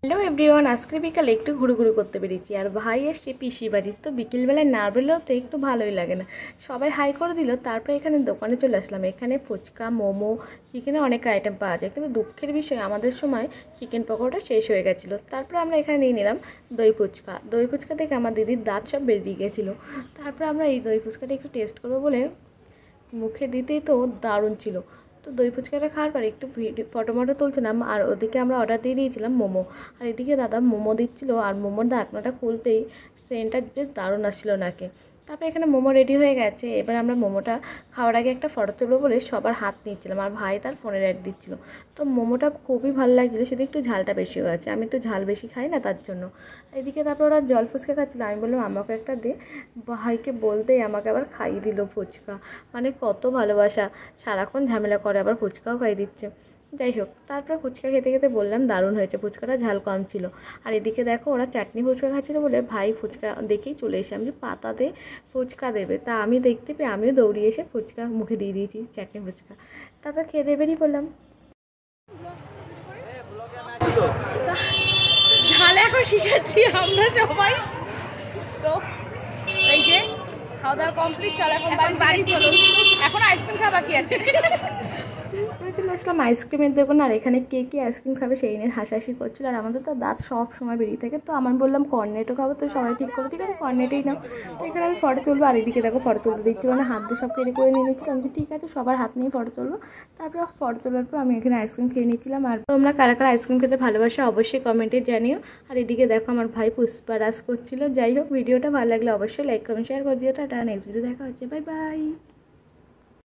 Hello everyone, আজকে বিকালে একটু ঘুরু করতে বেরিয়েছি। আর ভাই এসছে পিসি বাড়ির, তো বিকেলবেলায় না বেরোলেও তো একটু ভালোই লাগে না। সবাই হাই করে দিল, তারপরে এখানে দোকানে চলে আসলাম। এখানে ফুচকা, মোমো, চিকেনের অনেক আইটেম পাওয়া যায়, কিন্তু দুঃখের বিষয় আমাদের সময় চিকেন পকোড়া শেষ হয়ে গেছিলো। তারপরে আমরা এখানে নিয়ে নিলাম দই ফুচকা। দই ফুচকা দেখে আমার দিদির দাঁত সব বেরিয়ে গেছিলো। তারপরে আমরা এই দই ফুচকাটা একটু টেস্ট করবো বলে মুখে দিতেই তো দারুণ ছিল। তো দই ফুচকাটা খাওয়ার পর একটু ফটো তুলছিলাম, আর ওদিকে আমরা অর্ডার দিয়ে দিয়েছিলাম মোমো। আর এদিকে দাদা মোমো দিচ্ছিলো, আর মোমোর ঢাকনাটা খুলতেই সেন্টটা বেশ দারুণ আসছিলো নাকে। তারপরে এখানে মোমো রেডি হয়ে গেছে। এবার আমরা মোমোটা খাওয়ার আগে একটা ফটো তুলবো বলে সবার হাত নিচ্ছিলাম, আর ভাই তার ফোনের অ্যাড দিচ্ছিল। তো মোমোটা খুবই ভালো লাগছিলো, শুধু একটু ঝালটা বেশি হয়ে গেছে। আমি তো ঝাল বেশি খাই না, তার জন্য। এদিকে তারপর ওরা জল ফুচকা খাচ্ছিলো, আমি বললাম আমাকে একটা দে। ভাইকে বলতেই আমাকে আবার খাইয়ে দিল ফুচকা। মানে কত ভালোবাসা, সারাক্ষণ ঝামেলা করে আবার ফুচকাও খাইয়ে দিচ্ছে। যাই হোক, তারপর ফুচকা খেতে খেতে বললাম দারুণ হয়েছে, ফুচকাটা ঝাল কম ছিল। আর এদিকে দেখো ওরা চাটনি ফুচকা খাচ্ছিলো বলে ভাই ফুচকা দেখেই চলে এসে আমি যে পাতাতে ফুচকা দেবে, তা আমি দেখতে পেয়ে আমিও দৌড়িয়ে এসে ফুচকা মুখে দিয়ে দিয়েছি, চাটনি ফুচকা। তারপর খেয়ে দিয়ে বেরিয়ে পড়লাম। ঝাল এখন শিশাচ্ছি আমরা সবাই। তো এই যে খাওয়া দাওয়া কমপ্লিট, চল এখন বাড়ি চলো। এখন আইসক্রিম খাওয়া বাকি আছে। চলে আসলাম আইসক্রিমের দোকান, আর এখানে কে কে আইসক্রিম খাবে সেই নিয়ে হাসাহাসি করছিল। আর আমাদের তো দাঁত সব সময় বেরিয়ে থাকে, তো আমার বললাম কর্নেটও খাবো, তো সবাই ঠিক করে ঠিক আছে কর্নেটেই নাও। তো এখানে আমি ফটো তুলবো, আর এদিকে দেখো ফটো তুলতে দিচ্ছি, মানে হাত দিয়ে সব কেটে করে নিয়ে নিচ্ছিলাম যে ঠিক আছে সবার হাত নিয়ে ফটো তুলবো। তারপর ফটো তোলার পর আমি এখানে আইসক্রিম খেয়ে নিচ্ছিলাম। আর তোমরা কারা কারা আইসক্রিম খেতে ভালোবাসো অবশ্যই কমেন্টে জানিও। আর এদিকে দেখো আমার ভাই পুষ্পা রাজ করছিল। যাই হোক, ভিডিওটা ভালো লাগলে অবশ্যই লাইক কমেন্ট শেয়ার করে দিও। টাটা, নেক্সট ভিডিও দেখা হচ্ছে, বাই বাই।